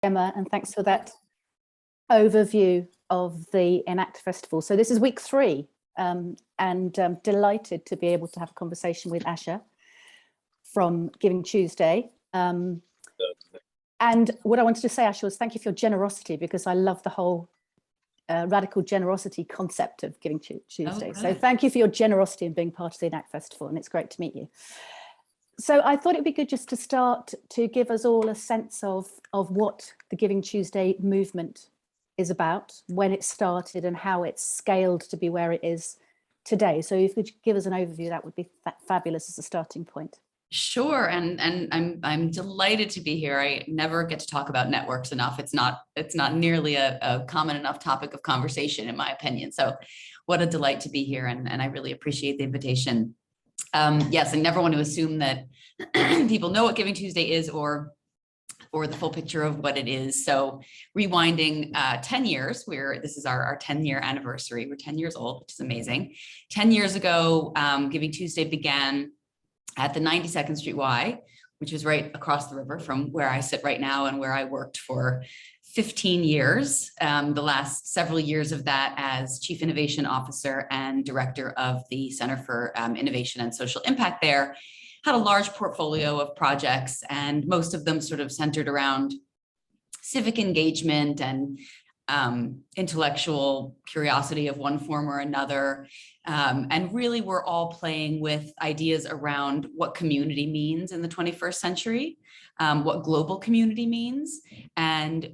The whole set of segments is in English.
Emma, and thanks for that overview of the ENACT Festival. So this is week 3, and delighted to be able to have a conversation with Asha from GivingTuesday. And what I wanted to say, Asha, was thank you for your generosity, because I love the whole radical generosity concept of GivingTuesday. So thank you for your generosity in being part of the ENACT Festival, and it's great to meet you. So I thought it'd be good just to start to give us all a sense of what the GivingTuesday movement is about, when it started and how it's scaled to be where it is today. So if you could give us an overview, that would be fabulous as a starting point. Sure, and I'm delighted to be here. I never get to talk about networks enough. It's not nearly a common enough topic of conversation, in my opinion. So what a delight to be here, and I really appreciate the invitation. Yes, I never want to assume that people know what GivingTuesday is or the full picture of what it is. So rewinding 10 years, this is our 10-year anniversary. We're 10 years old, which is amazing. 10 years ago, GivingTuesday began at the 92nd Street Y, which is right across the river from where I sit right now and where I worked for 15 years, the last several years of that as Chief Innovation Officer and Director of the Center for Innovation and Social Impact there. Had a large portfolio of projects, and most of them sort of centered around civic engagement and intellectual curiosity of one form or another. And really we're all playing with ideas around what community means in the 21st century, what global community means, and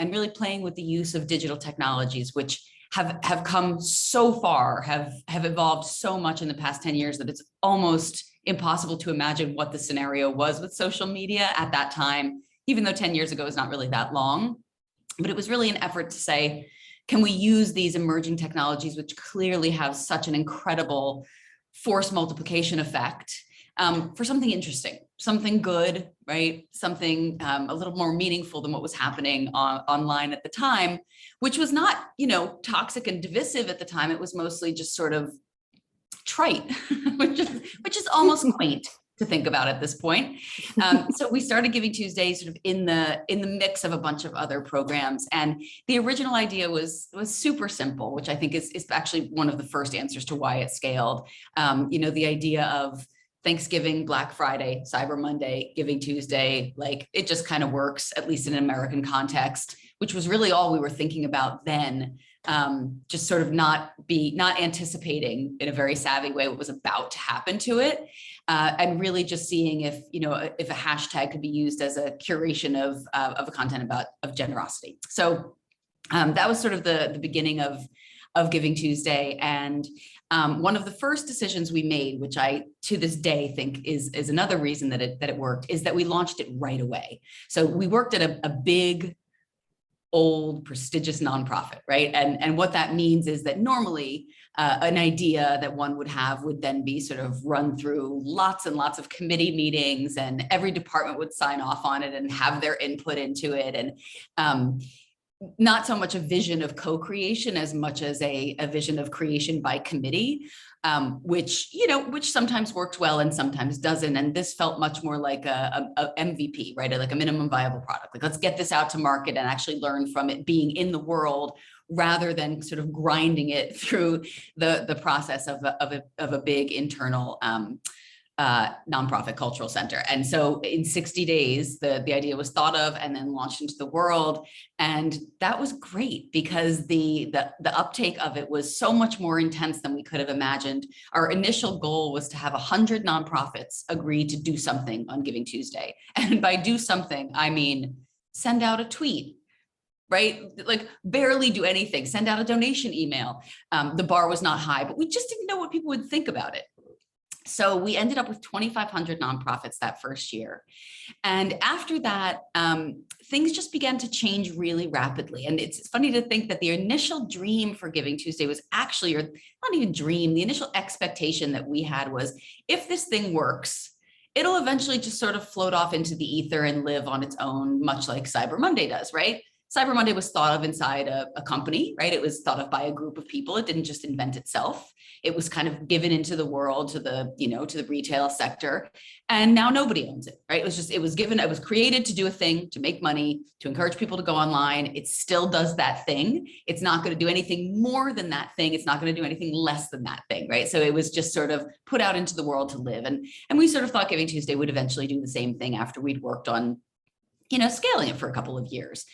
really playing with the use of digital technologies, which have come so far, have evolved so much in the past 10 years that it's almost impossible to imagine what the scenario was with social media at that time, even though 10 years ago is not really that long. But it was really an effort to say, can we use these emerging technologies, which clearly have such an incredible force multiplication effect, for something interesting, something good, right? Something a little more meaningful than what was happening online at the time, which was not, toxic and divisive at the time. It was mostly just sort of trite, which is almost quaint to think about at this point. So we started GivingTuesday sort of in the mix of a bunch of other programs. And the original idea was super simple, which I think is actually one of the first answers to why it scaled. The idea of Thanksgiving, Black Friday, Cyber Monday, GivingTuesday, like it just kind of works, at least in an American context, which was really all we were thinking about then. Just sort of not anticipating in a very savvy way what was about to happen to it. And really just seeing if a hashtag could be used as a curation of a content of generosity. So that was sort of the beginning of GivingTuesday. And one of the first decisions we made, which I to this day think is another reason that it worked, is that we launched it right away. So we worked at a big, old, prestigious nonprofit, right? And what that means is that normally an idea that one would have would then be sort of run through lots and lots of committee meetings, and every department would sign off on it and have their input into it. And not so much a vision of co-creation as much as a vision of creation by committee, which sometimes works well and sometimes doesn't. And this felt much more like a MVP, right? Like a minimum viable product. Like, let's get this out to market and actually learn from it being in the world, rather than sort of grinding it through the process of a big internal nonprofit cultural center. And so in 60 days, the idea was thought of and then launched into the world. And that was great because the uptake of it was so much more intense than we could have imagined. Our initial goal was to have 100 nonprofits agree to do something on GivingTuesday. And by do something, I mean, send out a tweet, right? Like barely do anything, send out a donation email. The bar was not high, but we just didn't know what people would think about it. So we ended up with 2,500 nonprofits that first year. And after that, things just began to change really rapidly. And it's funny to think that the initial dream for GivingTuesday was actually, or not even dream, the initial expectation that we had was, if this thing works, it'll eventually just sort of float off into the ether and live on its own, much like Cyber Monday does, right? Cyber Monday was thought of inside a company, right? It was thought of by a group of people. It didn't just invent itself. It was kind of given into the world, to the, to the retail sector. And now nobody owns it, right? It was created to do a thing, to make money, to encourage people to go online. It still does that thing. It's not going to do anything more than that thing. It's not going to do anything less than that thing, right? So it was just sort of put out into the world to live. And we sort of thought Giving Tuesday would eventually do the same thing after we'd worked on, scaling it for a couple of years.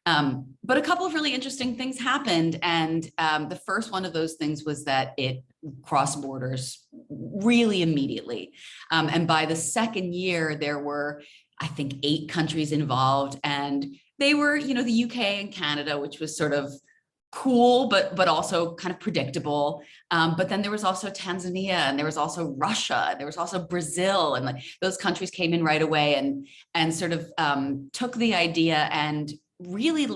But a couple of really interesting things happened. And the first one of those things was that it crossed borders really immediately. And by the second year, there were, I think, 8 countries involved. And they were, the UK and Canada, which was sort of cool, but also kind of predictable. But then there was also Tanzania, and there was also Russia, and there was also Brazil, and like those countries came in right away and sort of took the idea and really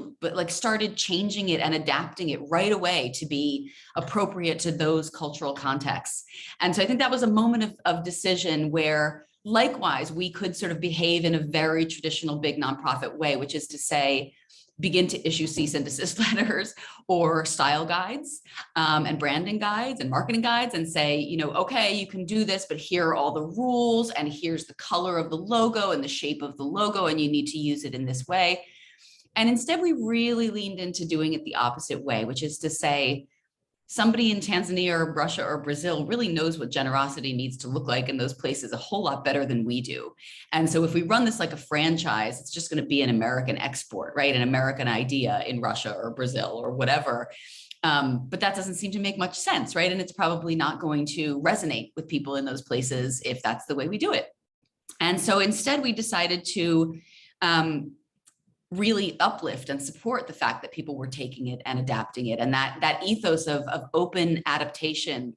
started changing it and adapting it right away to be appropriate to those cultural contexts. And so I think that was a moment of decision where likewise we could sort of behave in a very traditional big nonprofit way, which is to say, begin to issue cease and desist letters or style guides and branding guides and marketing guides and say, okay, you can do this, but here are all the rules, and here's the color of the logo and the shape of the logo, and you need to use it in this way. And instead, we really leaned into doing it the opposite way, which is to say, somebody in Tanzania or Russia or Brazil really knows what generosity needs to look like in those places a whole lot better than we do. And so if we run this like a franchise, it's just going to be an American export, right? An American idea in Russia or Brazil or whatever. But that doesn't seem to make much sense, right? And it's probably not going to resonate with people in those places if that's the way we do it. And so instead, we decided to really uplift and support the fact that people were taking it and adapting it. And that ethos of open adaptation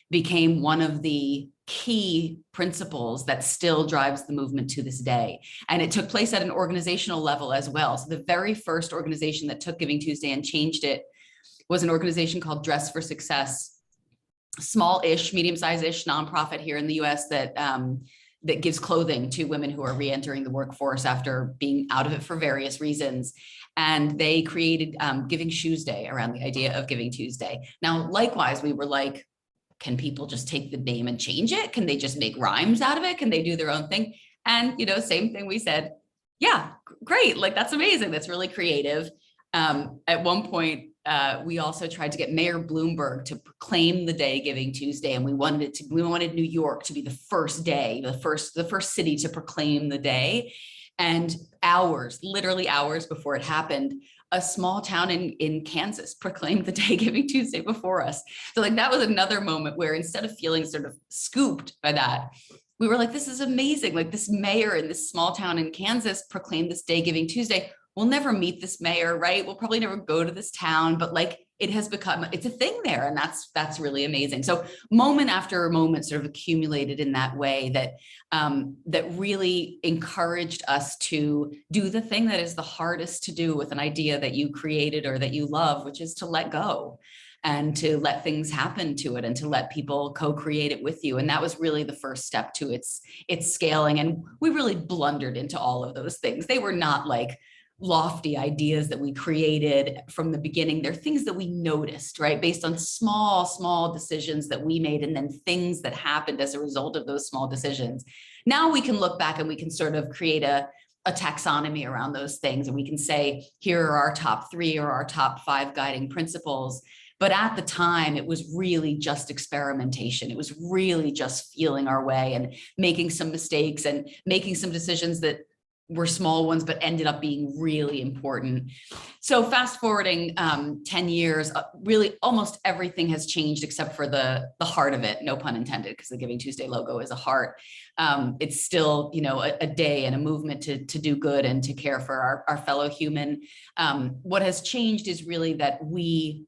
became one of the key principles that still drives the movement to this day. And it took place at an organizational level as well. So the very first organization that took Giving Tuesday and changed it was an organization called Dress for Success, small-ish, medium-sized-ish nonprofit here in the US that gives clothing to women who are re-entering the workforce after being out of it for various reasons. And they created Giving Tuesday around the idea of Giving Tuesday. Now, likewise, we were like, can people just take the name and change it? Can they just make rhymes out of it? Can they do their own thing? And, same thing, we said, yeah, great. Like, that's amazing. That's really creative. At one point, we also tried to get Mayor Bloomberg to proclaim the day Giving Tuesday, and we wanted New York to be the first day, the first city to proclaim the day. And literally hours before it happened, a small town in Kansas proclaimed the day Giving Tuesday before us. So like that was another moment where instead of feeling sort of scooped by that, we were like, this is amazing. Like this mayor in this small town in Kansas proclaimed this day Giving Tuesday. We'll never meet this mayor, right? We'll probably never go to this town, but like it's a thing there. And that's really amazing. So moment after moment sort of accumulated in that way that really encouraged us to do the thing that is the hardest to do with an idea that you created or that you love, which is to let go and to let things happen to it and to let people co-create it with you. And that was really the first step to its scaling. And we really blundered into all of those things. They were not like lofty ideas that we created from the beginning. They're things that we noticed, right? Based on small decisions that we made and then things that happened as a result of those small decisions. Now we can look back and we can sort of create a taxonomy around those things. And we can say, here are our top 3 or our top 5 guiding principles. But at the time, it was really just experimentation. It was really just feeling our way and making some mistakes and making some decisions that were small ones, but ended up being really important. So fast forwarding 10 years, really almost everything has changed except for the heart of it, no pun intended, because the Giving Tuesday logo is a heart. It's still, a day and a movement to do good and to care for our fellow human. What has changed is really that we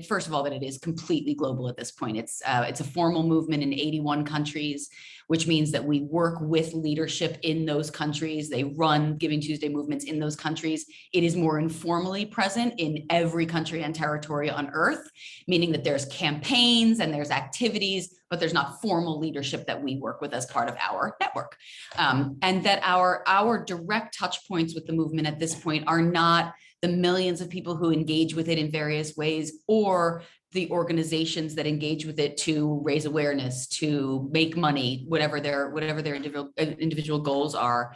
first of all, that it is completely global at this point. It's a formal movement in 81 countries, which means that we work with leadership in those countries. They run Giving Tuesday movements in those countries. It is more informally present in every country and territory on earth, meaning that there's campaigns and there's activities, but there's not formal leadership that we work with as part of our network. And that our direct touch points with the movement at this point are not the millions of people who engage with it in various ways, or the organizations that engage with it to raise awareness, to make money, whatever their individual goals are.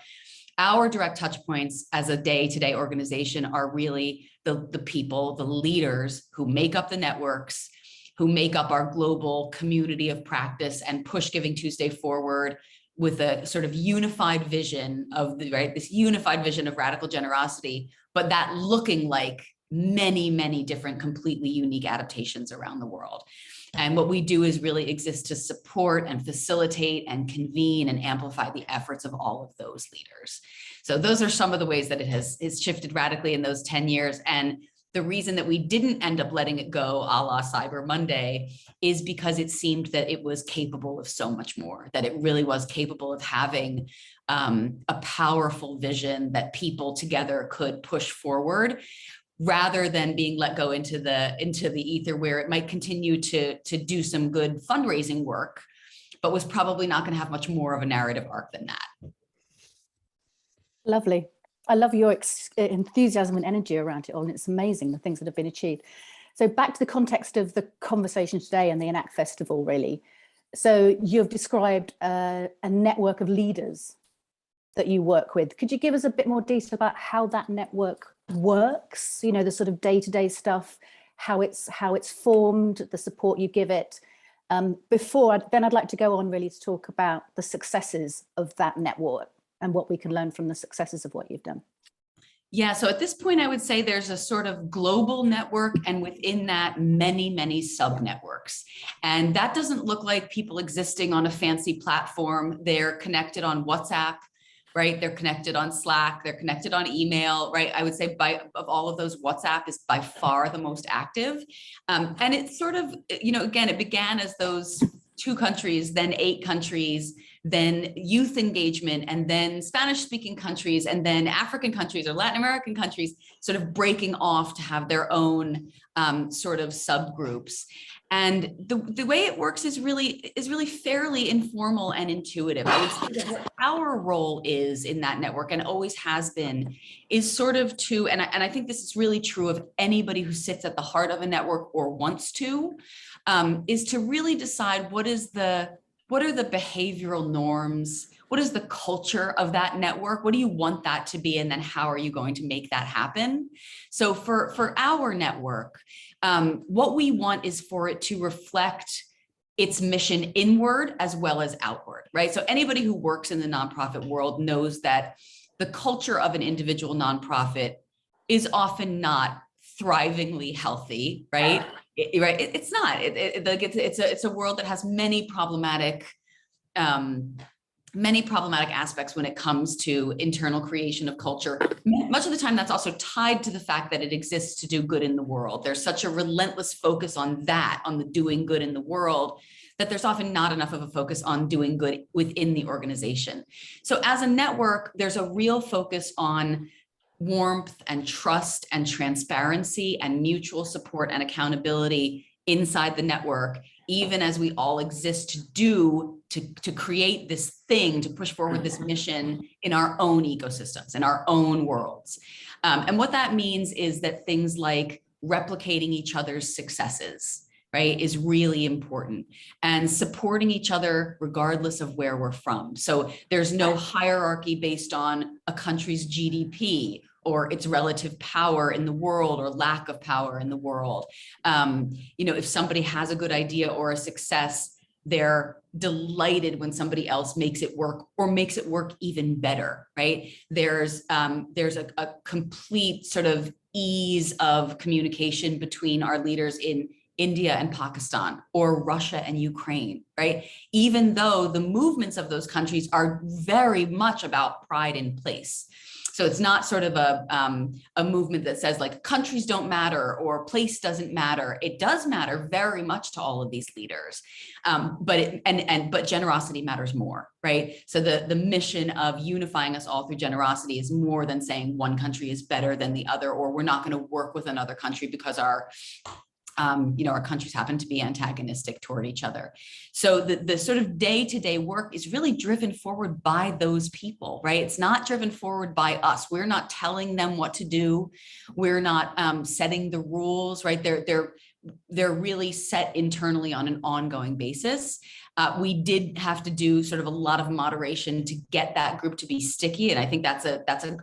Our direct touch points as a day-to-day organization are really the people, the leaders who make up the networks, who make up our global community of practice and push Giving Tuesday forward with a sort of unified vision of this unified vision of radical generosity, but that looking like many, many different completely unique adaptations around the world. And what we do is really exist to support and facilitate and convene and amplify the efforts of all of those leaders. So those are some of the ways that it has shifted radically in those 10 years. And the reason that we didn't end up letting it go a la Cyber Monday is because it seemed that it was capable of so much more, that it really was capable of having a powerful vision that people together could push forward, rather than being let go into the ether, where it might continue to do some good fundraising work, but was probably not going to have much more of a narrative arc than that. Lovely. I love your enthusiasm and energy around it all, and it's amazing the things that have been achieved. So back to the context of the conversation today and the ENACT Festival, really. So you've described a network of leaders that you work with. Could you give us a bit more detail about how that network works? You know, the sort of day-to-day stuff, how it's formed, the support you give it. Then I'd like to go on really to talk about the successes of that network and what we can learn from the successes of what you've done. Yeah, so at this point, I would say there's a sort of global network, and within that, many, many sub-networks. And that doesn't look like people existing on a fancy platform. They're connected on WhatsApp, right? They're connected on Slack, they're connected on email, right? I would say of all of those, WhatsApp is by far the most active. And it's sort of, you know, again, it began as those 2 countries, then 8 countries, then youth engagement, and then Spanish-speaking countries, and then African countries or Latin American countries sort of breaking off to have their own sort of subgroups. And the way it works is really fairly informal and intuitive. I would say that what our role is in that network, and always has been, is sort of to, and I think this is really true of anybody who sits at the heart of a network or wants to, is to really decide what are the behavioral norms, what is the culture of that network, what do you want that to be, and then how are you going to make that happen? So for our network, what we want is for it to reflect its mission inward as well as outward, right? So anybody who works in the nonprofit world knows that the culture of an individual nonprofit is often not thrivingly healthy, right? It's not. It's a world that has many problematic aspects when it comes to internal creation of culture. Much of the time, that's also tied to the fact that it exists to do good in the world. There's such a relentless focus on that, on the doing good in the world, that there's often not enough of a focus on doing good within the organization. So as a network, there's a real focus on warmth and trust and transparency and mutual support and accountability inside the network, even as we all exist to create this thing, to push forward this mission in our own ecosystems, in our own worlds. And what that means is that things like replicating each other's successes, right, is really important, and supporting each other regardless of where we're from. So there's no hierarchy based on a country's GDP or its relative power in the world or lack of power in the world. You know, if somebody has a good idea or a success, they're delighted when somebody else makes it work or makes it work even better, right? There's a complete sort of ease of communication between our leaders in India and Pakistan, or Russia and Ukraine, right? Even though the movements of those countries are very much about pride in place. So it's not sort of a movement that says like countries don't matter or place doesn't matter. It does matter very much to all of these leaders, but generosity matters more, right? So the mission of unifying us all through generosity is more than saying one country is better than the other, or we're not going to work with another country because our countries happen to be antagonistic toward each other. So the sort of day-to-day work is really driven forward by those people, right? It's not driven forward by us. We're not telling them what to do. We're not setting the rules, right? They're really set internally on an ongoing basis. We did have to do sort of a lot of moderation to get that group to be sticky. And I think that's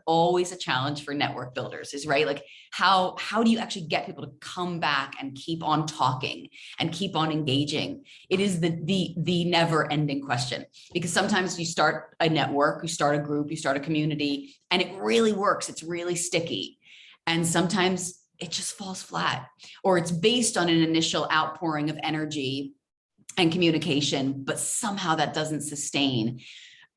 always a challenge for network builders, is right. Like how do you actually get people to come back and keep on talking and keep on engaging? It is the never ending question, because sometimes you start a network, you start a group, you start a community, and it really works. It's really sticky. And sometimes it just falls flat, or it's based on an initial outpouring of energy and communication, but somehow that doesn't sustain.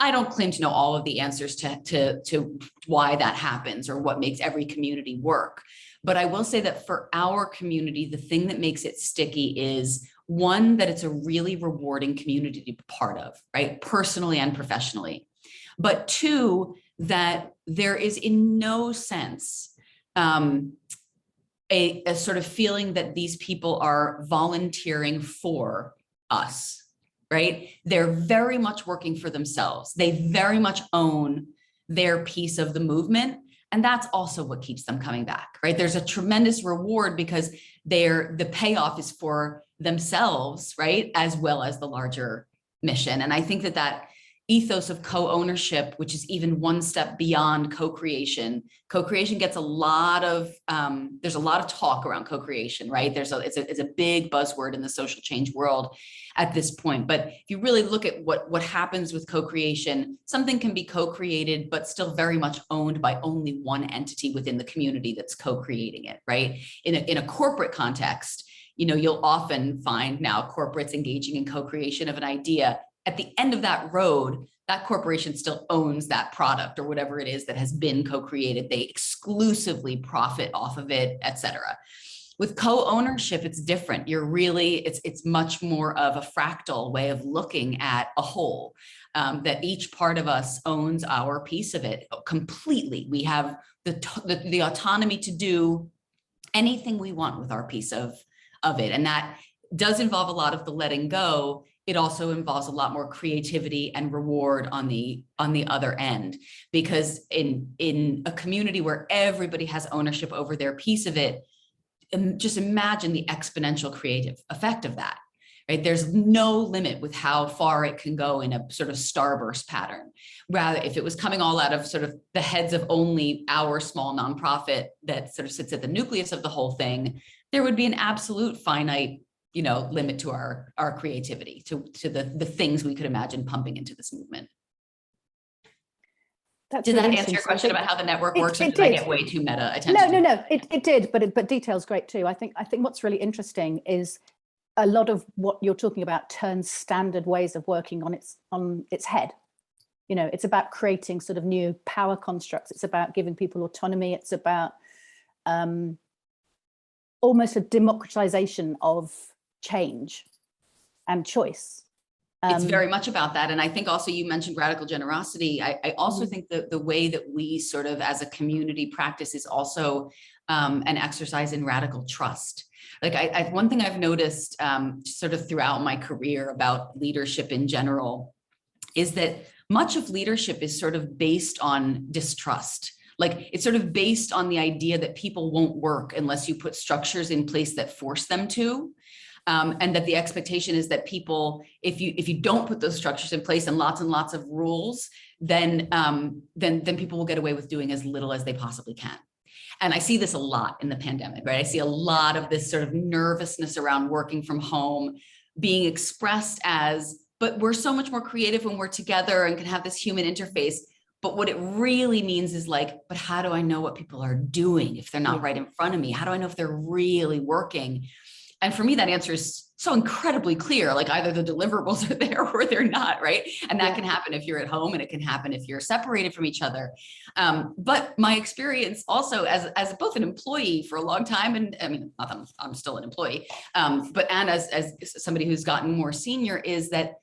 I don't claim to know all of the answers to why that happens or what makes every community work. But I will say that for our community, the thing that makes it sticky is, one, that it's a really rewarding community to be part of, right? Personally and professionally. But two, that there is in no sense a sort of feeling that these people are volunteering for us, right? They're very much working for themselves. They very much own their piece of the movement. And that's also what keeps them coming back, right? There's a tremendous reward because the payoff is for themselves, right? As well as the larger mission. And I think that ethos of co-ownership, which is even one step beyond co-creation. Co-creation gets there's a lot of talk around co-creation, right? It's a big buzzword in the social change world at this point. But if you really look at what happens with co-creation, something can be co-created, but still very much owned by only one entity within the community that's co-creating it, right? In a corporate context, you'll often find now corporates engaging in co-creation of an idea. At the end of that road, that corporation still owns that product or whatever it is that has been co-created. They exclusively profit off of it, et cetera. With co-ownership, it's different. It's much more of a fractal way of looking at a whole, that each part of us owns our piece of it completely. We have the autonomy to do anything we want with our piece of it. And that does involve a lot of the letting go. It also involves a lot more creativity and reward on the other end, because in a community where everybody has ownership over their piece of it, just imagine the exponential creative effect of that, right? There's no limit with how far it can go in a sort of starburst pattern. Rather, if it was coming all out of sort of the heads of only our small nonprofit that sort of sits at the nucleus of the whole thing, there would be an absolute finite limit to our creativity, to the things we could imagine pumping into this movement. Did that answer your question about how the network works, or did I get way too meta? No, it did, but detail's great too. I think what's really interesting is a lot of what you're talking about turns standard ways of working on its head. It's about creating sort of new power constructs. It's about giving people autonomy. It's about almost a democratization of change and choice. It's very much about that. And I think also you mentioned radical generosity. I also think that the way that we sort of as a community practice is also an exercise in radical trust. Like one thing I've noticed sort of throughout my career about leadership in general is that much of leadership is sort of based on distrust. Like it's sort of based on the idea that people won't work unless you put structures in place that force them to. And that the expectation is that people, if you don't put those structures in place and lots of rules, then people will get away with doing as little as they possibly can. And I see this a lot in the pandemic, right? I see a lot of this sort of nervousness around working from home being expressed as, but we're so much more creative when we're together and can have this human interface. But what it really means is like, but how do I know what people are doing if they're not right in front of me? How do I know if they're really working? And for me, that answer is so incredibly clear, like either the deliverables are there or they're not, right? And that can happen if you're at home, and it can happen if you're separated from each other. But my experience also as both an employee for a long time, and I mean, not that I'm still an employee, but as somebody who's gotten more senior, is that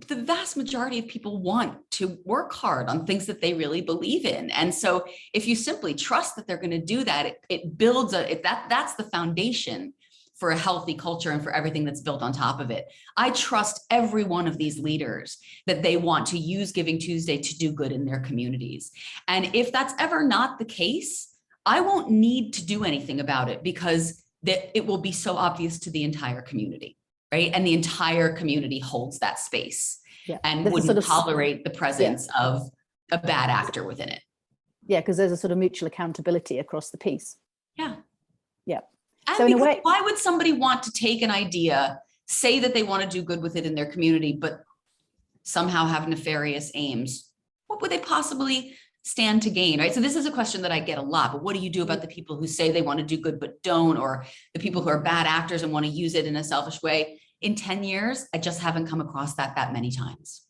the vast majority of people want to work hard on things that they really believe in. And so if you simply trust that they're going to do that, it builds that's the foundation for a healthy culture and for everything that's built on top of it. I trust every one of these leaders that they want to use Giving Tuesday to do good in their communities. And if that's ever not the case, I won't need to do anything about it, because it will be so obvious to the entire community, right? And the entire community holds that space and wouldn't tolerate the presence of a bad actor within it. Yeah, because there's a sort of mutual accountability across the piece. Yeah. Yeah. And so in a way, why would somebody want to take an idea, say that they want to do good with it in their community, but somehow have nefarious aims? What would they possibly stand to gain, right? So this is a question that I get a lot, but what do you do about the people who say they want to do good but don't, or the people who are bad actors and want to use it in a selfish way? In 10 years, I just haven't come across that many times.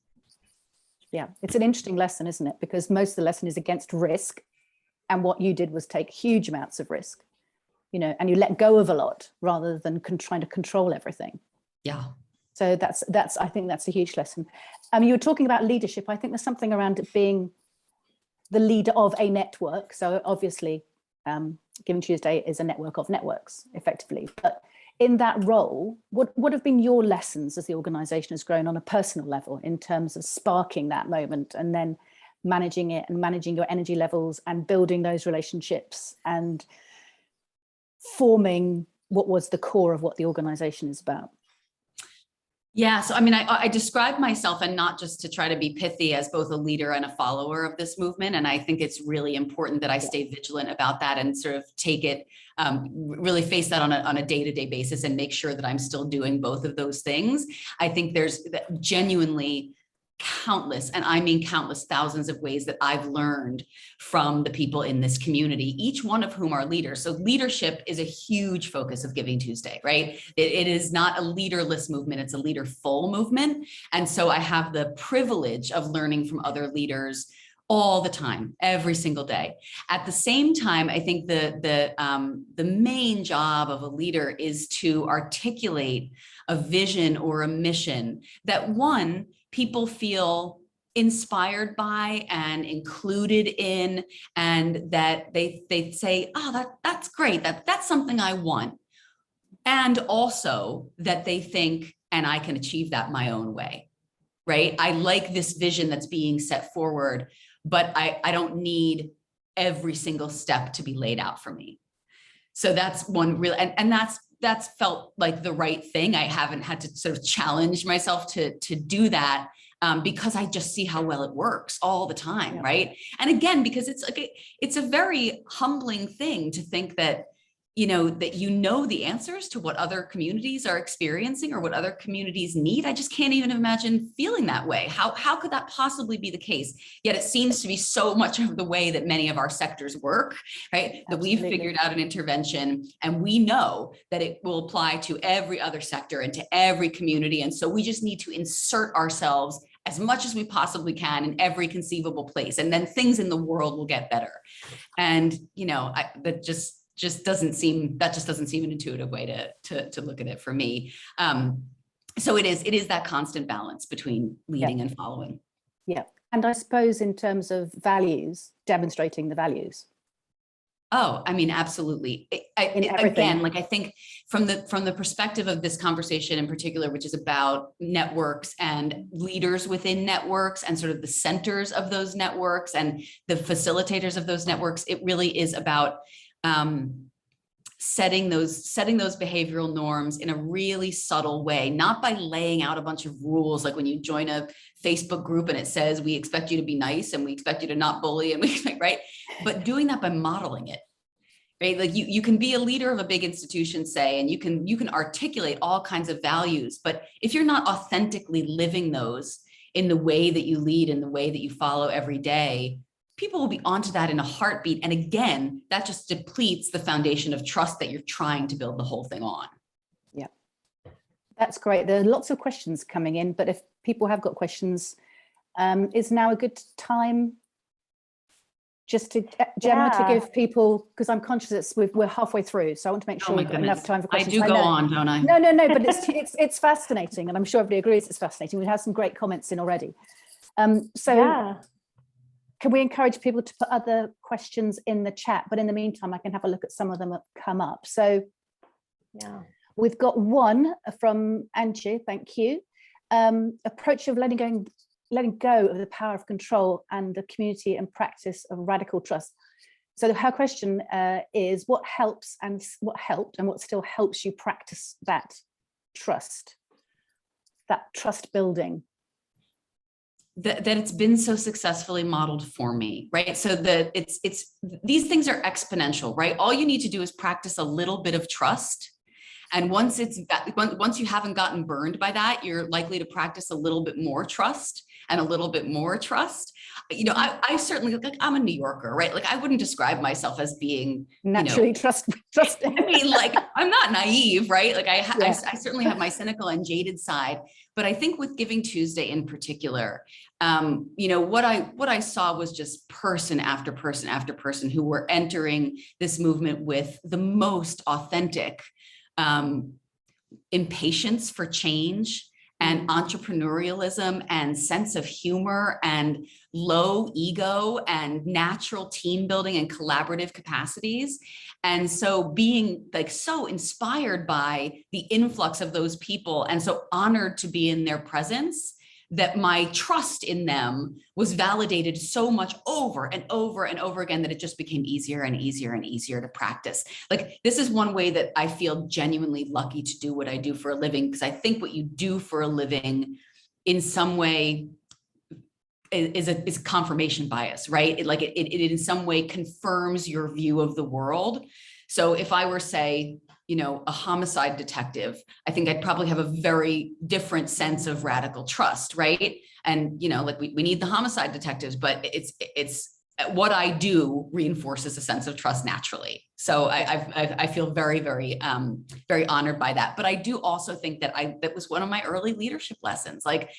Yeah, it's an interesting lesson, isn't it? Because most of the lesson is against risk. And what you did was take huge amounts of risk, you know, and you let go of a lot rather than trying to control everything. Yeah. So I think that's a huge lesson. You were talking about leadership. I think there's something around it being the leader of a network. So obviously, Giving Tuesday is a network of networks, effectively. But in that role, what have been your lessons as the organization has grown on a personal level in terms of sparking that moment and then managing it and managing your energy levels and building those relationships and forming what was the core of what the organization is about? Yeah, so I mean, I describe myself, and not just to try to be pithy, as both a leader and a follower of this movement. And I think it's really important that I stay vigilant about that and sort of take it, really face that on a day-to-day basis and make sure that I'm still doing both of those things. I think there's genuinely countless, and I mean countless, thousands of ways that I've learned from the people in this community, each one of whom are leaders. So leadership is a huge focus of Giving Tuesday, right? It is not a leaderless movement, it's a leaderful movement. And so I have the privilege of learning from other leaders all the time, every single day. At the same time, I think the main job of a leader is to articulate a vision or a mission that, one, people feel inspired by and included in, and that they say, oh, that's great, that's something I want. And also that they think, and I can achieve that my own way, right? I like this vision that's being set forward, but I don't need every single step to be laid out for me. So that's one real, and that's felt like the right thing. I haven't had to sort of challenge myself to do that, because I just see how well it works all the time, right? And again, because it's a very humbling thing to think that, the answers to what other communities are experiencing or what other communities need. I just can't even imagine feeling that way. How could that possibly be the case? Yet it seems to be so much of the way that many of our sectors work, right? That we've figured out an intervention, and we know that it will apply to every other sector and to every community. And so we just need to insert ourselves as much as we possibly can in every conceivable place. And then things in the world will get better. And, that just doesn't seem an intuitive way to look at it for me. So it is that constant balance between leading and following. Yeah. And I suppose in terms of values, demonstrating the values. Oh, I mean, absolutely. Again, like I think from the perspective of this conversation in particular, which is about networks and leaders within networks and sort of the centers of those networks and the facilitators of those networks, it really is about setting those behavioral norms in a really subtle way, not by laying out a bunch of rules, like when you join a Facebook group and it says, we expect you to be nice and we expect you to not bully, and we, right? But doing that by modeling it, right? Like you can be a leader of a big institution, say, and you can articulate all kinds of values, but if you're not authentically living those in the way that you lead, in the way that you follow every day, people will be onto that in a heartbeat. And again, that just depletes the foundation of trust that you're trying to build the whole thing on. Yeah. That's great. There are lots of questions coming in, but if people have got questions, is now a good time just to, Gemma, to give people, because I'm conscious that we're halfway through, so I want to make sure we've got enough time for questions. I do go on, don't I? No, but it's fascinating, and I'm sure everybody agrees it's fascinating. We have some great comments in already. Can we encourage people to put other questions in the chat? But in the meantime, I can have a look at some of them that come up. So we've got one from Angie, thank you. Approach of letting go of the power of control and the community and practice of radical trust. So her question is, what helps and what helped and what still helps you practice that trust building? That it's been so successfully modeled for me, right? So that it's these things are exponential, right? All you need to do is practice a little bit of trust. And once you haven't gotten burned by that, you're likely to practice a little bit more trust and a little bit more trust. You know, I certainly, like, I'm a New Yorker, right? Like, I wouldn't describe myself as being naturally trusting. I mean, like, I'm not naive, right? Like, I certainly have my cynical and jaded side, but I think with Giving Tuesday in particular, you know, what I saw was just person after person after person who were entering this movement with the most authentic impatience for change and entrepreneurialism and sense of humor and low ego and natural team building and collaborative capacities. And so being like so inspired by the influx of those people and so honored to be in their presence, that my trust in them was validated so much over and over and over again that it just became easier and easier and easier to practice. Like, this is one way that I feel genuinely lucky to do what I do for a living, because I think what you do for a living in some way is confirmation bias, right? It in some way confirms your view of the world. So if I were, say, you know, a homicide detective, I think I'd probably have a very different sense of radical trust, right? And, you know, like we need the homicide detectives, but it's what I do reinforces a sense of trust naturally. So I feel very, very, very honored by that. But I do also think that that was one of my early leadership lessons. Like,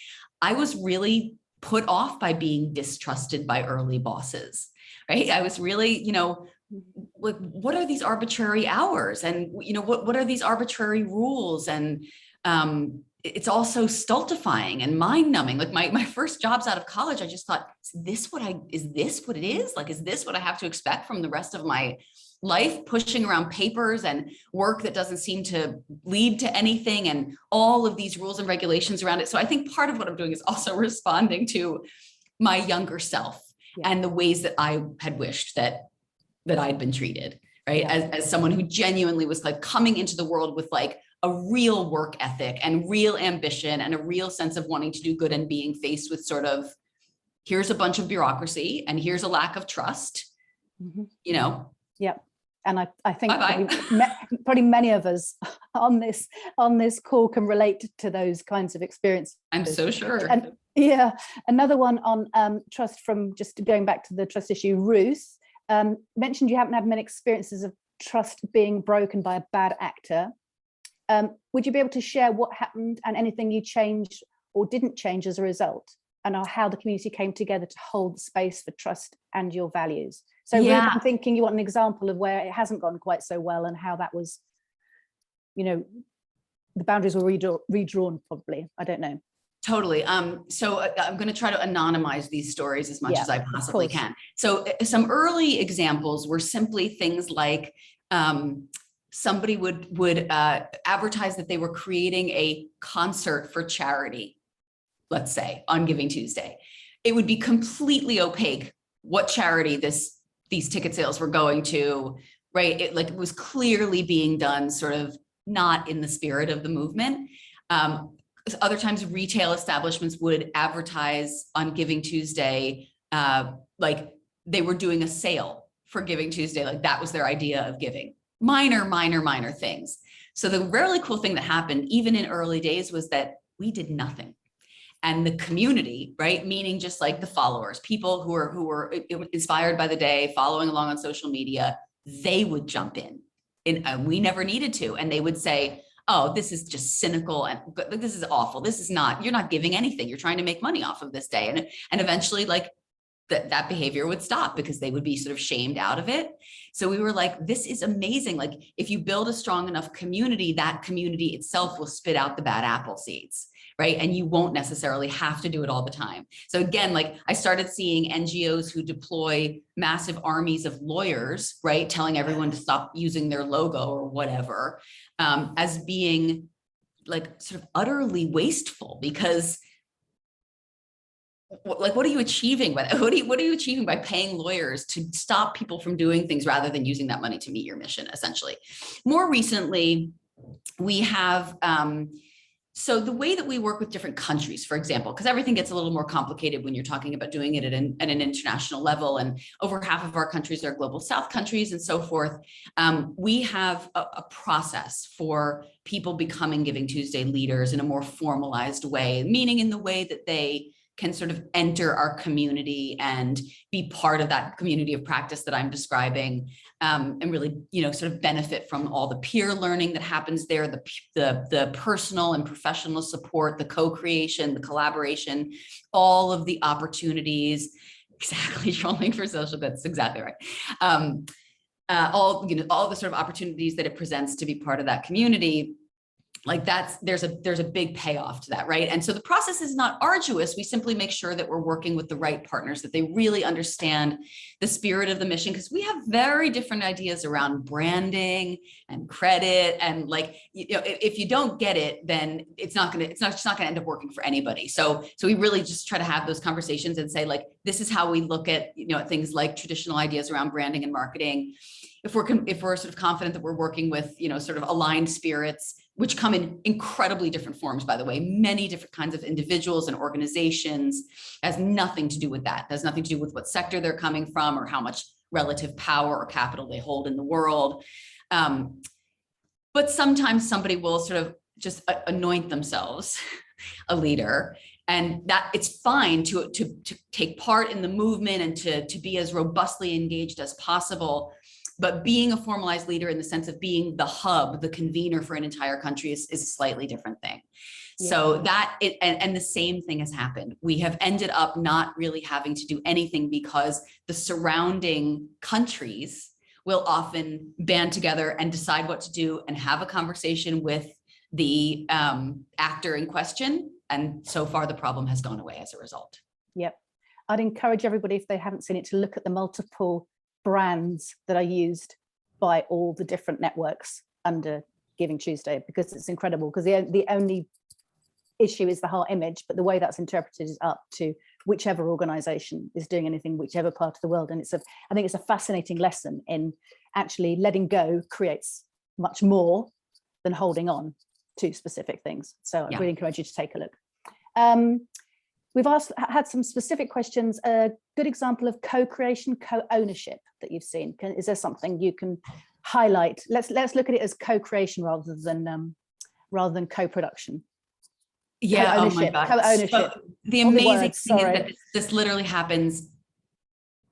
I was really put off by being distrusted by early bosses, right? I was really, you know, like, what are these arbitrary hours? And, you know, what are these arbitrary rules? And it's also stultifying and mind numbing. Like, my first jobs out of college, I just thought, is this what it is? Like, is this what I have to expect from the rest of my life, pushing around papers and work that doesn't seem to lead to anything, and all of these rules and regulations around it? So I think part of what I'm doing is also responding to my younger self and the ways that I had wished that I'd been treated, right? As someone who genuinely was like coming into the world with like a real work ethic and real ambition and a real sense of wanting to do good, and being faced with sort of, here's a bunch of bureaucracy and here's a lack of trust, you know? Yep. And I think probably many of us on this call can relate to those kinds of experiences. I'm so sure. And another one on trust, from just going back to the trust issue, Ruth mentioned you haven't had many experiences of trust being broken by a bad actor. Would you be able to share what happened and anything you changed or didn't change as a result, and how the community came together to hold the space for trust and your values? So Ruth, I'm thinking you want an example of where it hasn't gone quite so well and how that was, you know, the boundaries were redrawn probably. I don't know. Totally. So I'm going to try to anonymize these stories as much as I possibly can. So some early examples were simply things like somebody would advertise that they were creating a concert for charity, let's say, on Giving Tuesday. It would be completely opaque what charity these ticket sales were going to, right? It was clearly being done sort of not in the spirit of the movement. Other times, retail establishments would advertise on Giving Tuesday, like they were doing a sale for Giving Tuesday, like that was their idea of giving. Minor things. So the really cool thing that happened, even in early days, was that we did nothing. And the community, right, meaning just like the followers, people who were inspired by the day, following along on social media, they would jump in. And we never needed to. And they would say, oh, this is just cynical and this is awful. This is not, you're not giving anything. You're trying to make money off of this day. And eventually like that behavior would stop because they would be sort of shamed out of it. So we were like, this is amazing. Like if you build a strong enough community, that community itself will spit out the bad apple seeds, right? And you won't necessarily have to do it all the time. So again, like I started seeing NGOs who deploy massive armies of lawyers, right? Telling everyone to stop using their logo or whatever, as being like sort of utterly wasteful, because like, what are you achieving by that? What are you achieving by paying lawyers to stop people from doing things rather than using that money to meet your mission, essentially? More recently, we have, so the way that we work with different countries, for example, because everything gets a little more complicated when you're talking about doing it at an international level, and over half of our countries are global South countries and so forth. We have a process for people becoming Giving Tuesday leaders in a more formalized way, meaning in the way that they can sort of enter our community and be part of that community of practice that I'm describing, and really, sort of benefit from all the peer learning that happens there, the personal and professional support, the co-creation, the collaboration, all of the opportunities. Exactly, trolling for social good. That's exactly right. All the sort of opportunities that it presents to be part of that community. Like there's a big payoff to that, right? And so the process is not arduous. We simply make sure that we're working with the right partners, that they really understand the spirit of the mission, because we have very different ideas around branding and credit. And like, if you don't get it, then it's just not gonna end up working for anybody. So we really just try to have those conversations and say, like, this is how we look at, things like traditional ideas around branding and marketing. If we're sort of confident that we're working with, sort of aligned spirits, which come in incredibly different forms, by the way, many different kinds of individuals and organizations, has nothing to do with that. It has nothing to do with what sector they're coming from or how much relative power or capital they hold in the world. But sometimes somebody will sort of just anoint themselves a leader, and that it's fine to take part in the movement and to be as robustly engaged as possible. But being a formalized leader in the sense of being the hub, the convener for an entire country is a slightly different thing. Yeah. So and the same thing has happened. We have ended up not really having to do anything because the surrounding countries will often band together and decide what to do and have a conversation with the actor in question. And so far the problem has gone away as a result. Yep. I'd encourage everybody, if they haven't seen it, to look at the multiple brands that are used by all the different networks under Giving Tuesday, because it's incredible. Because the only issue is the whole image, but the way that's interpreted is up to whichever organization is doing anything, whichever part of the world. And I think it's a fascinating lesson in actually letting go creates much more than holding on to specific things. So I really encourage you to take a look. We've had some specific questions. A good example of co-creation, co-ownership that you've seen. Is there something you can highlight? Let's look at it as co-creation rather than co-production. Yeah, oh my God. Co-ownership. So the amazing thing is that this literally happens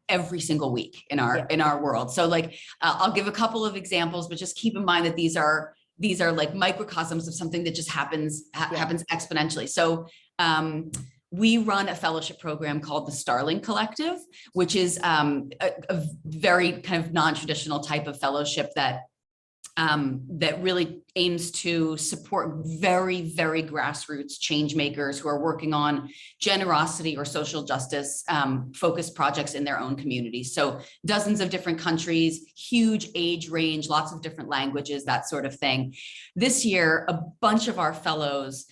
every single week in our world. So like, I'll give a couple of examples, but just keep in mind that these are like microcosms of something that just happens exponentially. So we run a fellowship program called the Starling Collective, which is a very kind of non-traditional type of fellowship that really aims to support very, very grassroots change makers who are working on generosity or social justice focused projects in their own communities. So dozens of different countries, huge age range, lots of different languages, that sort of thing. This year, a bunch of our fellows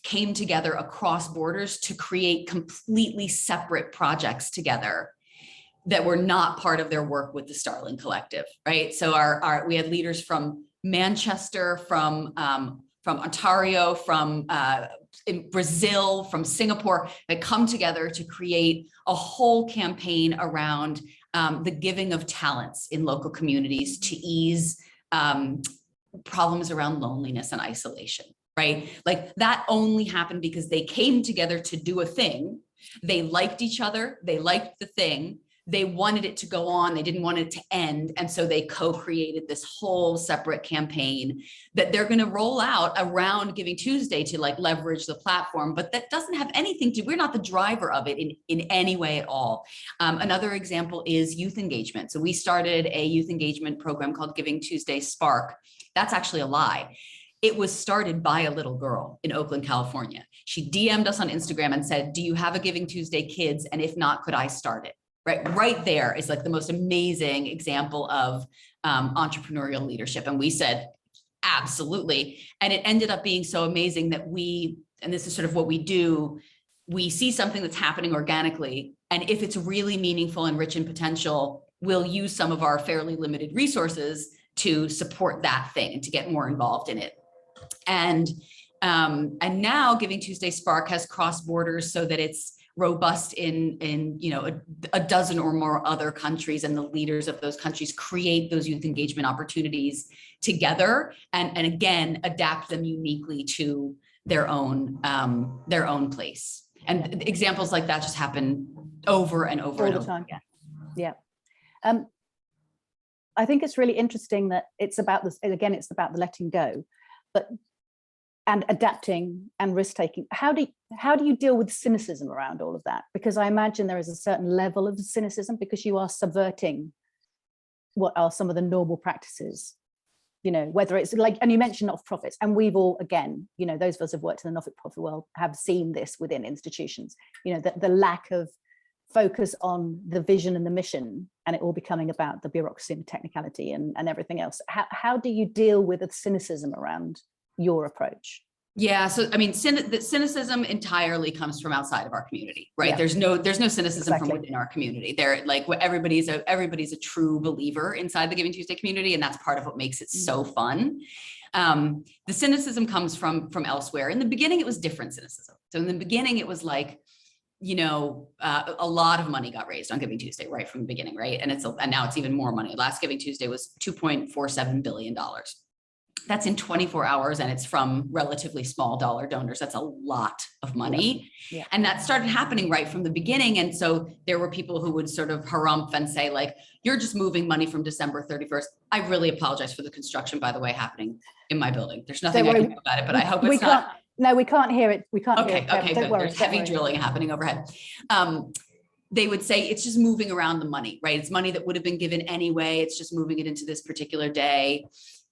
came together across borders to create completely separate projects together that were not part of their work with the Starling Collective, right? So we had leaders from Manchester, from Ontario, from in Brazil, from Singapore, that come together to create a whole campaign around the giving of talents in local communities to ease problems around loneliness and isolation, right? Like that only happened because they came together to do a thing. They liked each other, they liked the thing. they wanted it to go on. They didn't want it to end. And so they co-created this whole separate campaign that they're going to roll out around Giving Tuesday to like leverage the platform, but that doesn't have anything to, we're not the driver of it in any way at all. Another example is youth engagement. So we started a youth engagement program called Giving Tuesday Spark. That's actually a lie. It was started by a little girl in Oakland, California. She DM'd us on Instagram and said, do you have a Giving Tuesday Kids? And if not, could I start it? Right there is like the most amazing example of entrepreneurial leadership. And we said, absolutely. And it ended up being so amazing that and this is sort of what we do, we see something that's happening organically. And if it's really meaningful and rich in potential, we'll use some of our fairly limited resources to support that thing and to get more involved in it. And now Giving Tuesday Spark has crossed borders so that it's robust in a dozen or more other countries, and the leaders of those countries create those youth engagement opportunities together and again adapt them uniquely to their own place. And examples like that just happen over and over all and the over time. again. Yeah. I think it's really interesting that it's about this, again, it's about the letting go, and adapting and risk taking. How do you deal with cynicism around all of that? Because I imagine there is a certain level of cynicism because you are subverting what are some of the normal practices, whether it's like, and you mentioned not-for-profits, and we've all, again, those of us who have worked in the not-for-profit world have seen this within institutions, the lack of focus on the vision and the mission, and it all becoming about the bureaucracy and technicality and everything else. How do you deal with the cynicism around your approach? Yeah, so I mean, the cynicism entirely comes from outside of our community, right? Yeah. There's no cynicism Exactly. from within our community. They're like, everybody's a true believer inside the Giving Tuesday community, and that's part of what makes it so fun. The cynicism comes from elsewhere. In the beginning, it was different cynicism. So in the beginning, it was like, a lot of money got raised on Giving Tuesday right from the beginning, right? And now it's even more money. Last Giving Tuesday was $2.47 billion. That's in 24 hours, and it's from relatively small dollar donors. That's a lot of money. Yeah. And that started happening right from the beginning. And so there were people who would sort of harumph and say, like, you're just moving money from December 31st. I really apologize for the construction, by the way, happening in my building. There's nothing I can do about it, but I hope it's not. No, we can't hear it. We can't hear it. Okay, Don't good. worry. There's heavy drilling happening overhead. They would say it's just moving around the money, right? It's money that would have been given anyway. It's just moving it into this particular day.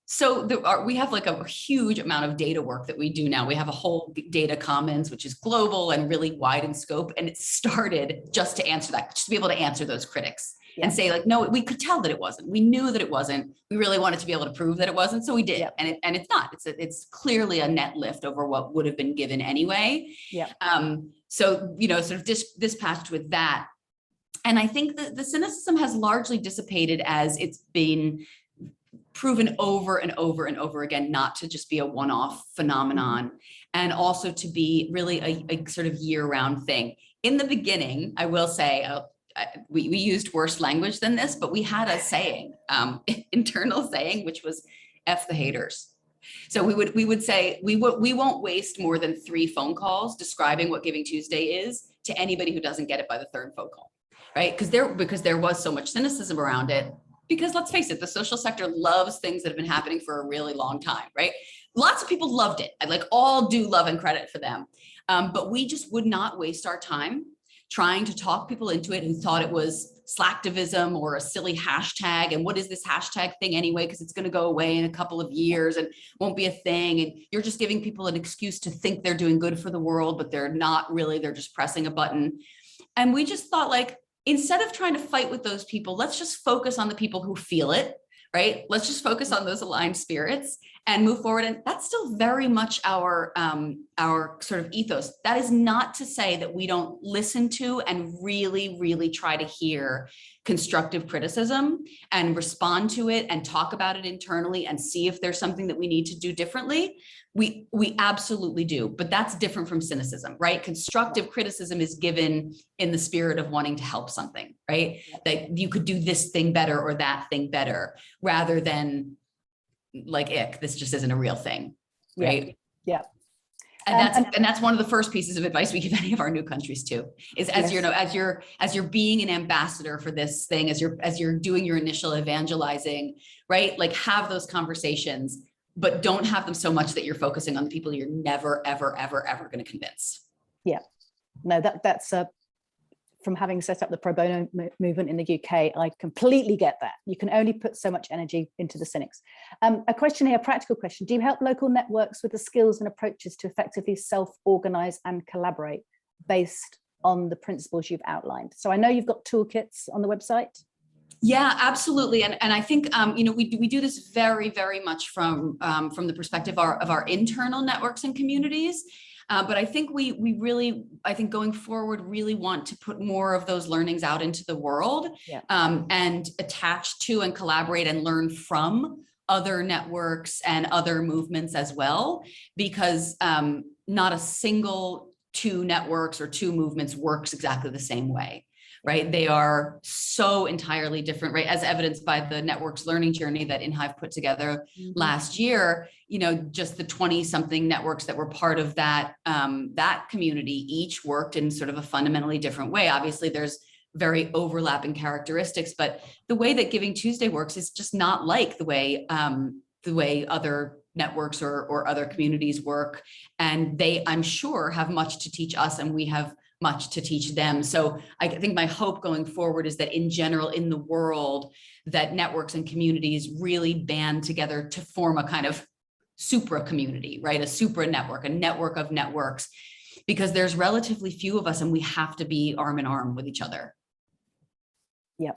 So we have like a huge amount of data work that we do now. We have a whole data commons, which is global and really wide in scope. And it started just to answer that, just to be able to answer those critics and say like, no, we could tell that it wasn't. We knew that it wasn't. We really wanted to be able to prove that it wasn't. So we did. And it's not. It's clearly a net lift over what would have been given anyway. Yeah. So, sort of dispatched with that. And I think that the cynicism has largely dissipated as it's been proven over and over and over again, not to just be a one-off phenomenon, and also to be really a sort of year-round thing. In the beginning, I will say, we used worse language than this, but we had a saying, internal saying, which was F the haters. So we would say, we won't waste more than 3 phone calls describing what Giving Tuesday is to anybody who doesn't get it by the 3rd phone call, right? Because there was so much cynicism around it. Because let's face it, the social sector loves things that have been happening for a really long time, right? Lots of people loved it. I all do love and credit for them. But we just would not waste our time trying to talk people into it who thought it was slacktivism or a silly hashtag. And what is this hashtag thing anyway? Because it's going to go away in a couple of years and won't be a thing. And you're just giving people an excuse to think they're doing good for the world, but they're not really, they're just pressing a button. And we just thought like, instead of trying to fight with those people, let's just focus on the people who feel it, right? Let's just focus on those aligned spirits and move forward. And that's still very much our sort of ethos. That is not to say that we don't listen to and really, really try to hear constructive criticism and respond to it and talk about it internally and see if there's something that we need to do differently. We absolutely do, but that's different from cynicism, right? Constructive criticism is given in the spirit of wanting to help something, right? That you could do this thing better or that thing better, rather than like, ick, this just isn't a real thing, right? Yeah. And that's one of the first pieces of advice we give any of our new countries too, is as you know, as you're being an ambassador for this thing, as you're doing your initial evangelizing, right? Like have those conversations, but don't have them so much that you're focusing on the people you're never, ever, ever, ever going to convince. Yeah, no, that's from having set up the pro bono movement in the UK, I completely get that. You can only put so much energy into the cynics. A question here, a practical question. Do you help local networks with the skills and approaches to effectively self-organize and collaborate based on the principles you've outlined? So I know you've got toolkits on the website. Yeah, absolutely. And I think, you know, we do this very, very much from the perspective of our internal networks and communities. But I think we really, I think going forward, really want to put more of those learnings out into the world, and attach to and collaborate and learn from other networks and other movements as well, because not a single two networks or two movements works exactly the same way. Right? They are so entirely different, right? As evidenced by the network's learning journey that InHive put together last year, you know, just the 20-something networks that were part of that, that community each worked in sort of a fundamentally different way. Obviously, there's very overlapping characteristics, but the way that GivingTuesday works is just not like the way other networks or other communities work. And they, I'm sure, have much to teach us, and we have much to teach them. So I think my hope going forward is that in general in the world, that networks and communities really band together to form a kind of supra community, right? A supra network, a network of networks, because there's relatively few of us and we have to be arm in arm with each other. Yep.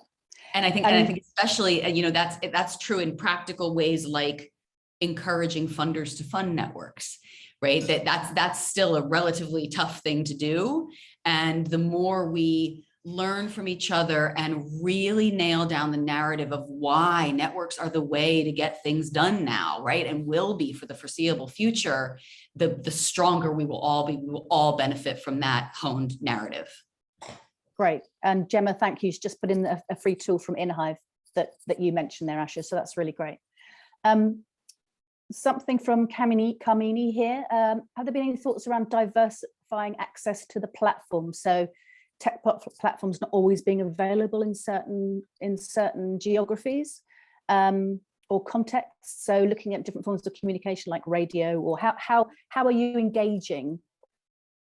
And I think especially, you know, that's true in practical ways, like encouraging funders to fund networks, right? That's still a relatively tough thing to do. And the more we learn from each other and really nail down the narrative of why networks are the way to get things done now, right? And will be for the foreseeable future, the stronger we will all be. We will all benefit from that honed narrative. Great. And Gemma, thank you. She's just put in a free tool from InHive that you mentioned there, Asha. So that's really great. Something from Kamini here. Have there been any thoughts around diversifying access to the platform? So tech platforms not always being available in certain geographies or contexts. So looking at different forms of communication like radio, or how are you engaging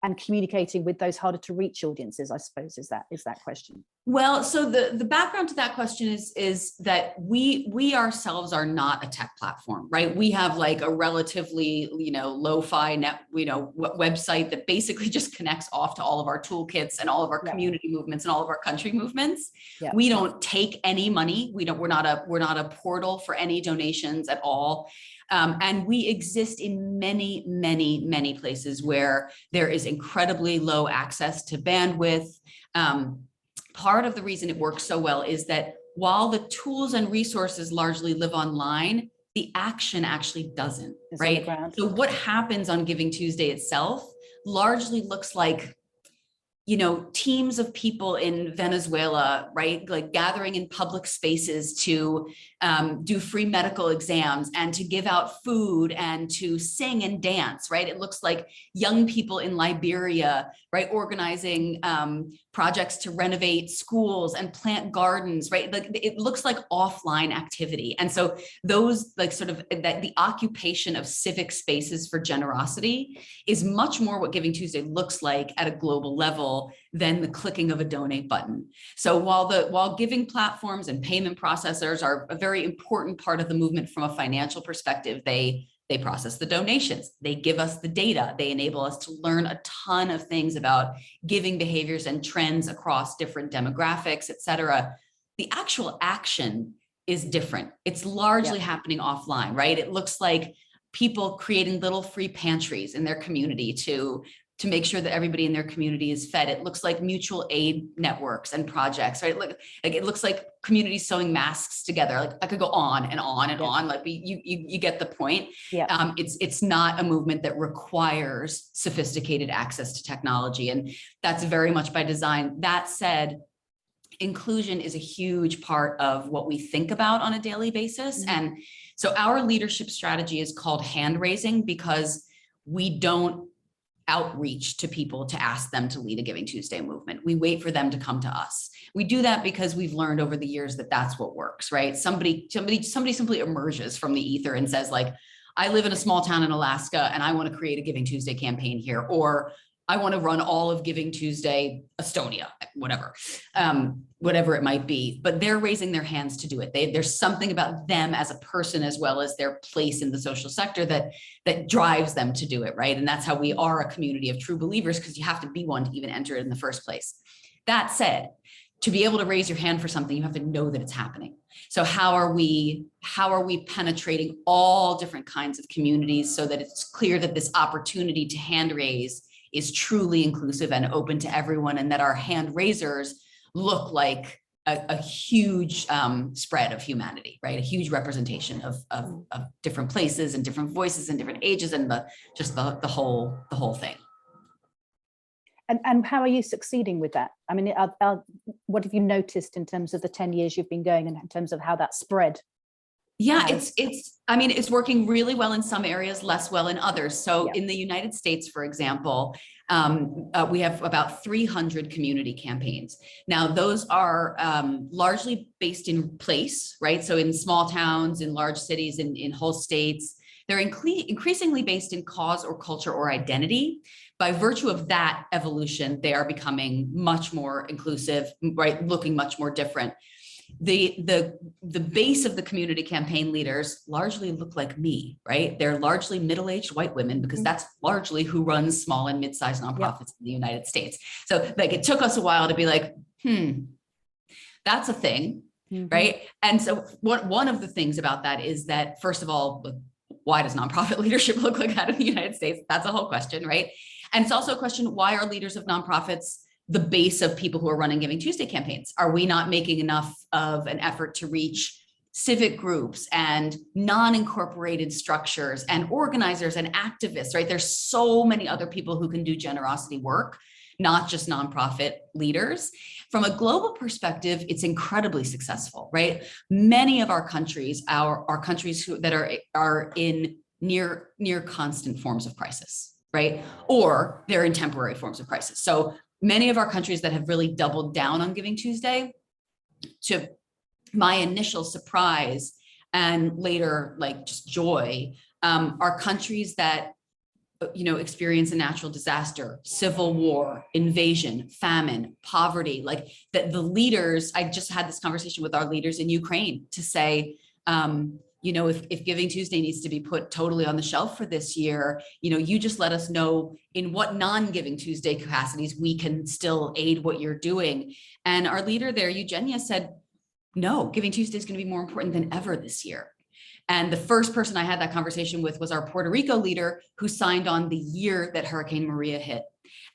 and communicating with those harder to reach audiences, I suppose, is that question. Well, so the background to that question is that we ourselves are not a tech platform, right? We have like a relatively, you know, lo-fi website that basically just connects off to all of our toolkits and all of our community movements and all of our country movements. We don't take any money. We're not a portal for any donations at all. And we exist in many, many, many places where there is incredibly low access to bandwidth. Part of the reason it works so well is that while the tools and resources largely live online, the action actually doesn't, right? So what happens on GivingTuesday itself largely looks like, you know, teams of people in Venezuela, right? Like gathering in public spaces to do free medical exams and to give out food and to sing and dance, right? It looks like young people in Liberia, right? Organizing projects to renovate schools and plant gardens, right? Like it looks like offline activity. And so those like sort of that the occupation of civic spaces for generosity is much more what GivingTuesday looks like at a global level than the clicking of a donate button. So while giving platforms and payment processors are a very important part of the movement from a financial perspective, they process the donations, they give us the data, they enable us to learn a ton of things about giving behaviors and trends across different demographics, et cetera. The actual action is different. It's largely happening offline, right? It looks like people creating little free pantries in their community to make sure that everybody in their community is fed. It looks like mutual aid networks and projects, right? Like it looks like communities sewing masks together. Like I could go on and on and on. Like you get the point. It's not a movement that requires sophisticated access to technology, and that's very much by design. That said, inclusion is a huge part of what we think about on a daily basis, and so our leadership strategy is called hand raising because we don't outreach to people to ask them to lead a Giving Tuesday movement. We wait for them to come to us. We do that because we've learned over the years that that's what works, right? Somebody simply emerges from the ether and says like, I live in a small town in Alaska and I want to create a Giving Tuesday campaign here, or I want to run all of Giving Tuesday, Estonia, whatever it might be, but they're raising their hands to do it. There's something about them as a person, as well as their place in the social sector that drives them to do it, right? And that's how we are a community of true believers, because you have to be one to even enter it in the first place. That said, to be able to raise your hand for something, you have to know that it's happening. So how are we penetrating all different kinds of communities so that it's clear that this opportunity to hand raise is truly inclusive and open to everyone, and that our hand raisers look like a huge spread of humanity, right? A huge representation of different places and different voices and different ages, and the whole thing. And how are you succeeding with that? I mean, what have you noticed in terms of the 10 years you've been going, and in terms of how that spread? Yeah, it's working really well in some areas, less well in others. So in the United States, for example, we have about 300 community campaigns. Now, those are largely based in place, right? So in small towns, in large cities, in whole states. They're increasingly based in cause or culture or identity. By virtue of that evolution, they are becoming much more inclusive, right? Looking much more different. The base of the community campaign leaders largely look like me, right? They're largely middle-aged white women, because that's largely who runs small and mid-sized nonprofits in the United States. So like, it took us a while to be like, that's a thing, right? And so one of the things about that is that, first of all, why does nonprofit leadership look like that in the United States? That's a whole question, right? And it's also a question, why are leaders of nonprofits the base of people who are running Giving Tuesday campaigns? Are we not making enough of an effort to reach civic groups and non-incorporated structures and organizers and activists, right? There's so many other people who can do generosity work, not just nonprofit leaders. From a global perspective, it's incredibly successful, right? Many of our countries are countries that are in near constant forms of crisis, right? Or they're in temporary forms of crisis. So many of our countries that have really doubled down on Giving Tuesday, to my initial surprise and later like just joy, are countries that experience a natural disaster, civil war, invasion, famine, poverty. Like that, the leaders, I just had this conversation with our leaders in Ukraine to say, if Giving Tuesday needs to be put totally on the shelf for this year, you just let us know in what non-Giving Tuesday capacities we can still aid what you're doing. And our leader there, Eugenia, said, no, Giving Tuesday is going to be more important than ever this year. And the first person I had that conversation with was our Puerto Rico leader, who signed on the year that Hurricane Maria hit.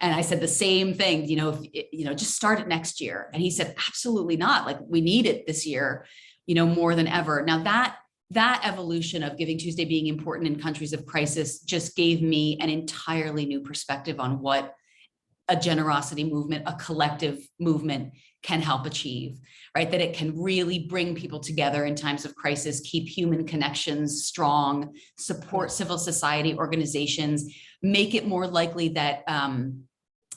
And I said the same thing, just start it next year. And he said, absolutely not. Like, we need it this year, more than ever. Now that evolution of Giving Tuesday being important in countries of crisis just gave me an entirely new perspective on what a generosity movement, a collective movement, can help achieve, right? That it can really bring people together in times of crisis, keep human connections strong, support civil society organizations, make it more likely that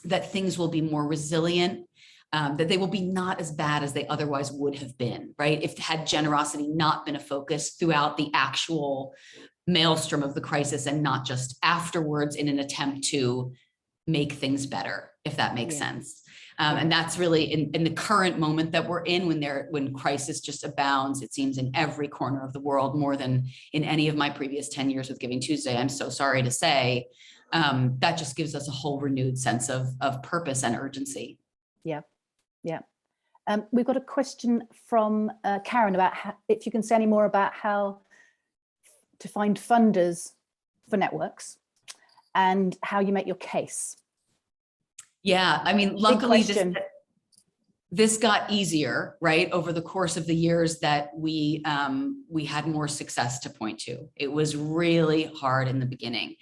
that things will be more resilient, that they will be not as bad as they otherwise would have been, right? If had generosity not been a focus throughout the actual maelstrom of the crisis, and not just afterwards in an attempt to make things better, if that makes sense. And that's really in the current moment that we're in, when crisis just abounds, it seems, in every corner of the world, more than in any of my previous 10 years with Giving Tuesday. I'm so sorry to say, that just gives us a whole renewed sense of purpose and urgency. Yeah. We've got a question from Curran about if you can say any more about how to find funders for networks and how you make your case. Yeah, I mean, luckily this got easier, right, over the course of the years that we had more success to point to. It was really hard in the beginning.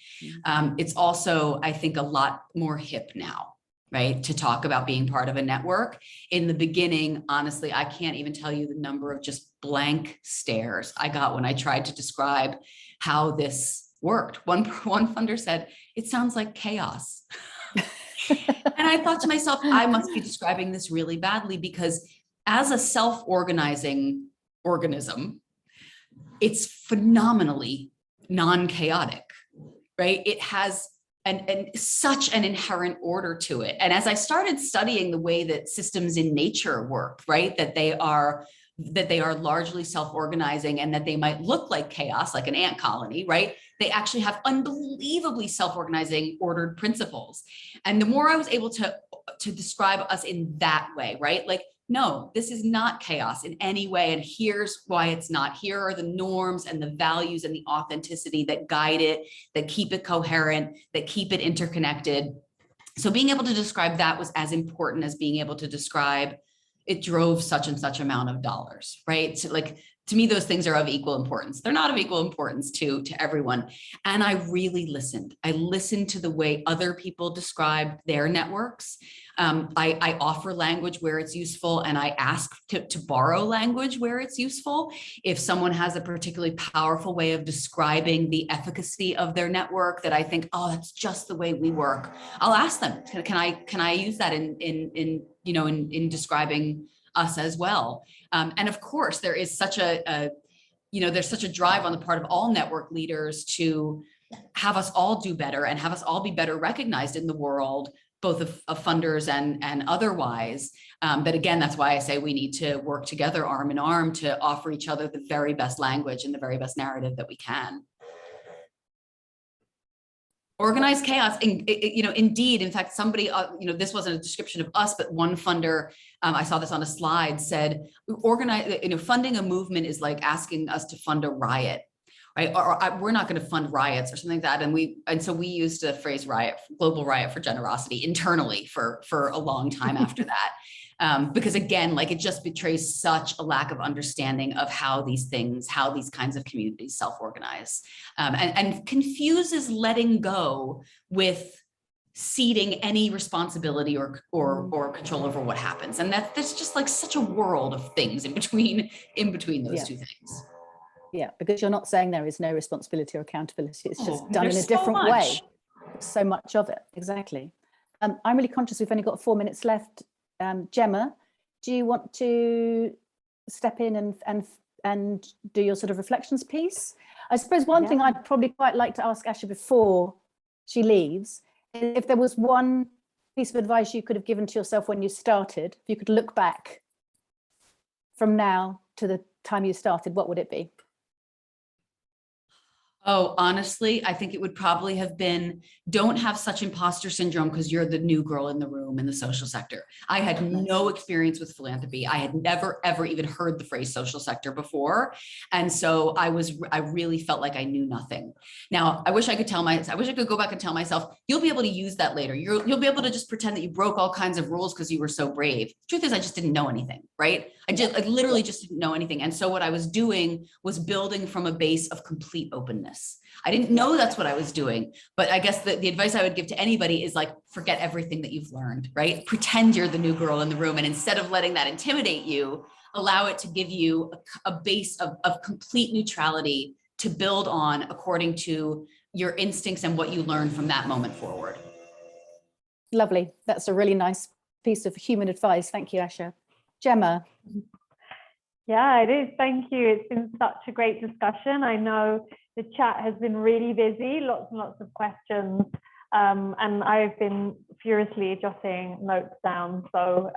It's also, I think, a lot more hip now, right, to talk about being part of a network. In the beginning, honestly, I can't even tell you the number of just blank stares I got when I tried to describe how this worked. One funder said, "It sounds like chaos." And I thought to myself, I must be describing this really badly, because as a self-organizing organism, it's phenomenally non-chaotic, right? It has such an inherent order to it. And as I started studying the way that systems in nature work, right, that they are largely self-organizing, and that they might look like chaos, like an ant colony, right? They actually have unbelievably self-organizing, ordered principles. And the more I was able to describe us in that way, right? Like, no, this is not chaos in any way. And here's why it's not. Here are the norms and the values and the authenticity that guide it, that keep it coherent, that keep it interconnected. So being able to describe that was as important as being able to describe it drove such and such amount of dollars, right? So like, to me, those things are of equal importance. They're not of equal importance to everyone. And I really listened. I listened to the way other people describe their networks. I offer language where it's useful, and I ask to borrow language where it's useful. If someone has a particularly powerful way of describing the efficacy of their network that I think, oh, that's just the way we work, I'll ask them, can I use that in describing us as well? And of course, there is such there's such a drive on the part of all network leaders to have us all do better and have us all be better recognized in the world, both of funders and otherwise. But again, that's why I say we need to work together arm in arm to offer each other the very best language and the very best narrative that we can. Organized chaos, indeed. In fact, somebody, this wasn't a description of us, but one funder, I saw this on a slide, said, funding a movement is like asking us to fund a riot, right? Or we're not going to fund riots or something like that. And so we used the phrase global riot for generosity internally for a long time after that. Because again, like, it just betrays such a lack of understanding of how these kinds of communities self-organize, and confuses letting go with ceding any responsibility or control over what happens. And there's just like such a world of things in between those two things. Yeah, because you're not saying there is no responsibility or accountability. It's just done in a different way. So much of it, exactly. I'm really conscious we've only got 4 minutes left. Gemma, do you want to step in and do your sort of reflections piece? I suppose one thing I'd probably quite like to ask Asha before she leaves, if there was one piece of advice you could have given to yourself when you started, if you could look back from now to the time you started, what would it be? Oh, honestly, I think it would probably have been, don't have such imposter syndrome because you're the new girl in the room in the social sector. I had no experience with philanthropy. I had never, ever even heard the phrase social sector before. And so I really felt like I knew nothing. Now, I wish I could go back and tell myself, you'll be able to use that later. You'll be able to just pretend that you broke all kinds of rules because you were so brave. Truth is, I just didn't know anything, right? I literally just didn't know anything. And so what I was doing was building from a base of complete openness. I didn't know that's what I was doing, but I guess the advice I would give to anybody is like, forget everything that you've learned, right? Pretend you're the new girl in the room. And instead of letting that intimidate you, allow it to give you a base of complete neutrality to build on according to your instincts and what you learned from that moment forward. Lovely. That's a really nice piece of human advice. Thank you, Asha. Gemma. Yeah, it is. Thank you. It's been such a great discussion. I know the chat has been really busy, lots and lots of questions, and I've been furiously jotting notes down. So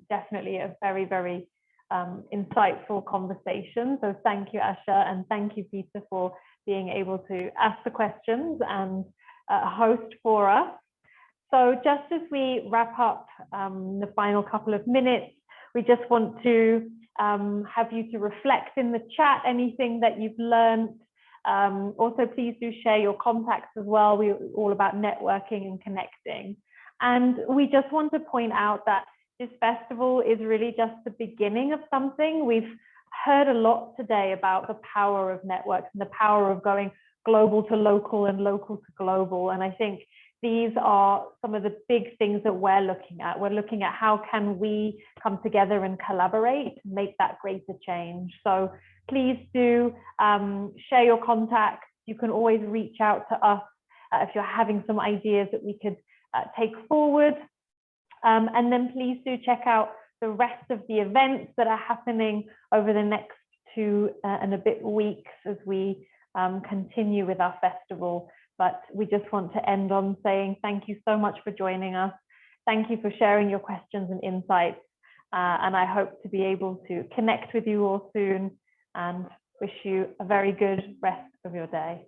definitely a very, very insightful conversation. So thank you, Asha, and thank you, Peter, for being able to ask the questions and host for us. So just as we wrap up the final couple of minutes, we just want to have you to reflect in the chat anything that you've learned. Also, please do share your contacts as well. We're all about networking and connecting. And we just want to point out that this festival is really just the beginning of something. We've heard a lot today about the power of networks and the power of going global to local and local to global. And I think these are some of the big things that we're looking at. We're looking at how can we come together and collaborate to make that greater change. So please do share your contacts, You can always reach out to us if you're having some ideas that we could take forward. And then please do check out the rest of the events that are happening over the next 2 and a bit weeks as we continue with our festival. But we just want to end on saying thank you so much for joining us. Thank you for sharing your questions and insights. And I hope to be able to connect with you all soon and wish you a very good rest of your day.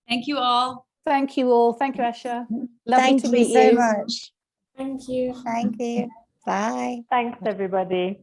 Thank you all. Thank you all. Thank you, Asha. Lovely Thank to you meet so you. much. Thank you. Thank you. Bye. Thanks, everybody.